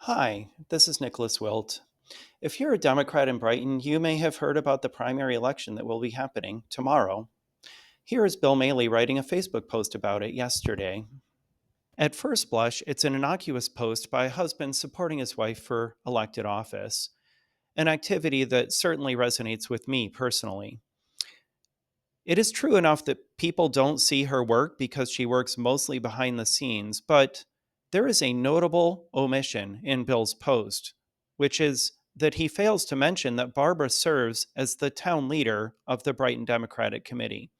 Hi, this is Nicholas Wilt. If you're a Democrat in Brighton, you may have heard about the primary election that will be happening tomorrow. Here is Bill Maley writing a Facebook post about it yesterday. At first blush, it's an innocuous post by a husband supporting his wife for elected office, an activity that certainly resonates with me personally. It is true enough that people don't see her work because she works mostly behind the scenes, but there is a notable omission in Bill's post, which is that he fails to mention that Barbara serves as the town leader of the Brighton Democratic Committee.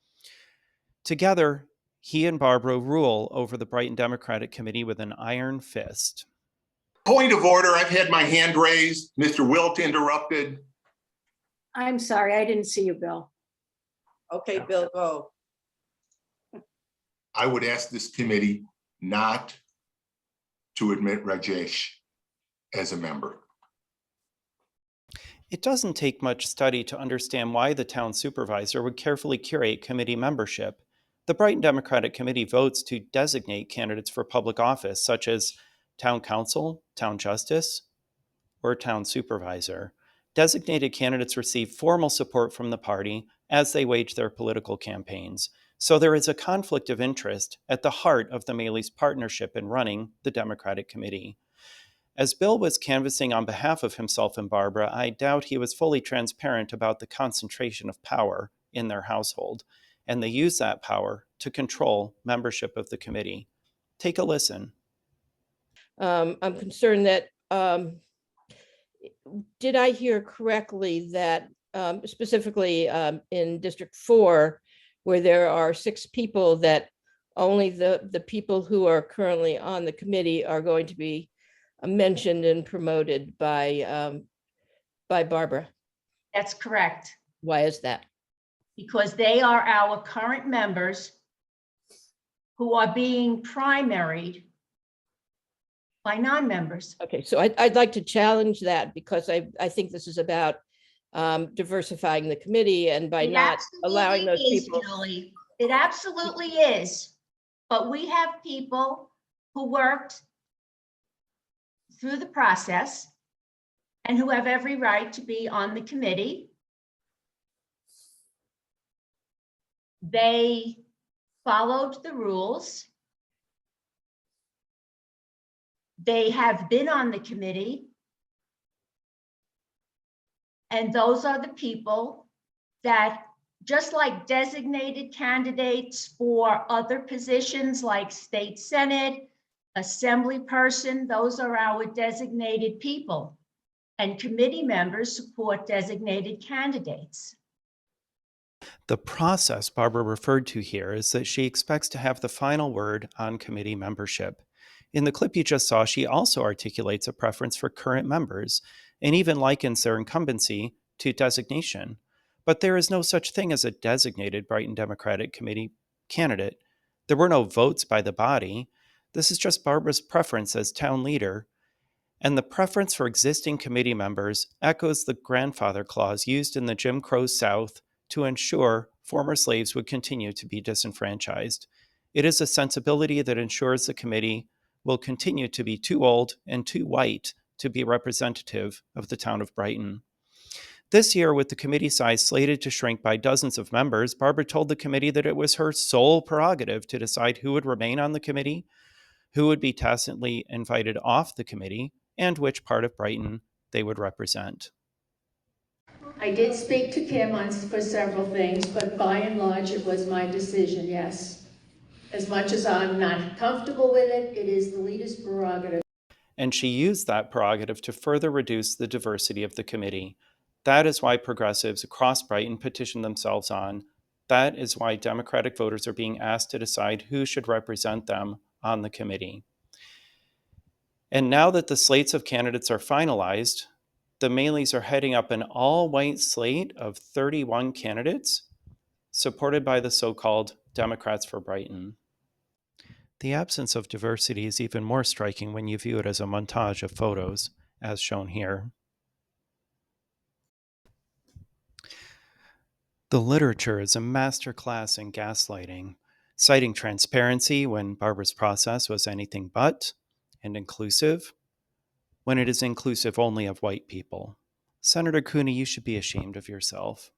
Together, he and Barbara rule over the Brighton Democratic Committee with an iron fist. Point of order. I've had my hand raised. Mr. Wilt interrupted. I'm sorry, I didn't see you, Bill. Okay, Bill, go. I would ask this committee not to admit Rajesh as a member. It doesn't take much study to understand why the town supervisor would carefully curate committee membership. The Brighton Democratic Committee votes to designate candidates for public office, such as town council, town justice, or town supervisor. Designated candidates receive formal support from the party as they wage their political campaigns. So there is a conflict of interest at the heart of the Maley's partnership in running the Democratic Committee. As Bill was canvassing on behalf of himself and Barbara, I doubt he was fully transparent about the concentration of power in their household, and they use that power to control membership of the committee. Take a listen. I'm concerned that, did I hear correctly that specifically in District 4, where there are 6 people, that only the people who are currently on the committee are going to be mentioned and promoted by Barbara? That's correct, Why is that? because they are our current members who are being primaried by non-members. Okay, so I'd like to challenge that, because I think this is about diversifying the committee, and by It not allowing those absolutely is, people. Julie. It absolutely is. But we have people who worked through the process and who have every right to be on the committee. They followed the rules. They have been on the committee. And those are the people that, just like designated candidates for other positions like state senate, assembly person, those are our designated people. And committee members support designated candidates. The process Barbara referred to here is that she expects to have the final word on committee membership. In the clip you just saw, she also articulates a preference for current members and even likens their incumbency to designation. But there is no such thing as a designated Brighton Democratic Committee candidate. There were no votes by the body. This is just Barbara's preference as town leader. And the preference for existing committee members echoes the grandfather clause used in the Jim Crow South to ensure former slaves would continue to be disenfranchised. It is a sensibility that ensures the committee will continue to be too old and too white to be representative of the town of Brighton. This year, with the committee size slated to shrink by dozens of members, Barbara told the committee that it was her sole prerogative to decide who would remain on the committee, who would be tacitly invited off the committee, and which part of Brighton they would represent. I did speak to Kim for several things, but by and large, it was my decision, yes. As much as I'm not comfortable with it, it is the leader's prerogative. And she used that prerogative to further reduce the diversity of the committee. That is why progressives across Brighton petitioned themselves on. That is why Democratic voters are being asked to decide who should represent them on the committee. And now that the slates of candidates are finalized, the Maleys are heading up an all-white slate of 31 candidates, supported by the so-called Democrats for Brighton. The absence of diversity is even more striking when you view it as a montage of photos, as shown here. The literature is a masterclass in gaslighting, citing transparency when Barbara's process was anything but, and inclusive when it is inclusive only of white people. Senator Cooney, you should be ashamed of yourself.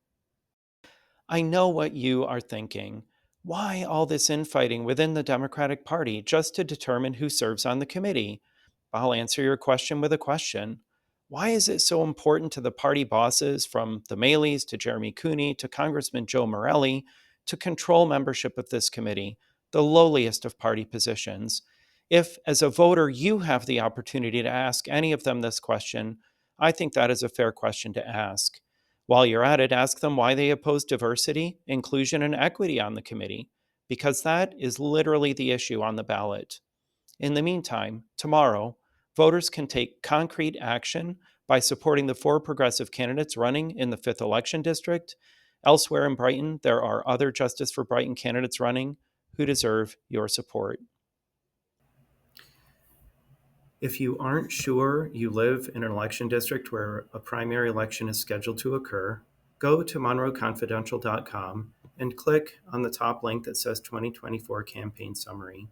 I know what you are thinking. Why all this infighting within the Democratic Party just to determine who serves on the committee? I'll answer your question with a question. Why is it so important to the party bosses, from the Maleys to Jeremy Cooney to Congressman Joe Morelli, to control membership of this committee, the lowliest of party positions? If, as a voter, you have the opportunity to ask any of them this question, I think that is a fair question to ask. While you're at it, ask them why they oppose diversity, inclusion, and equity on the committee, because that is literally the issue on the ballot. In the meantime, tomorrow, voters can take concrete action by supporting the 4 progressive candidates running in the 5th election district. Elsewhere in Brighton, there are other Justice for Brighton candidates running who deserve your support. If you aren't sure you live in an election district where a primary election is scheduled to occur, go to monroeconfidential.com and click on the top link that says 2024 Campaign Summary.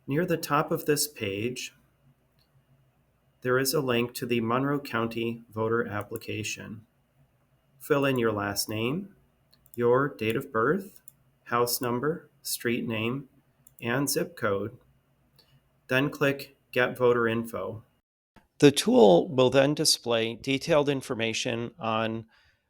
Near the top of this page, there is a link to the Monroe County voter application. Fill in your last name, your date of birth, house number, street name, and zip code. Then click Get Voter Info. The tool will then display detailed information on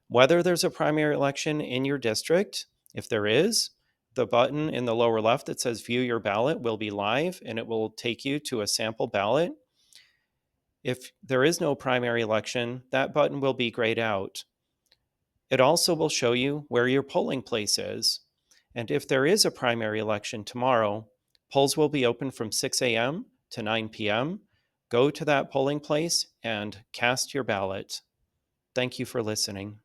whether there's a primary election in your district. If there is, the button in the lower left that says View Your Ballot will be live, and it will take you to a sample ballot. If there is no primary election, that button will be grayed out. It also will show you where your polling place is. And if there is a primary election tomorrow, polls will be open from 6 a.m. to 9 p.m. Go to that polling place and cast your ballot. Thank you for listening.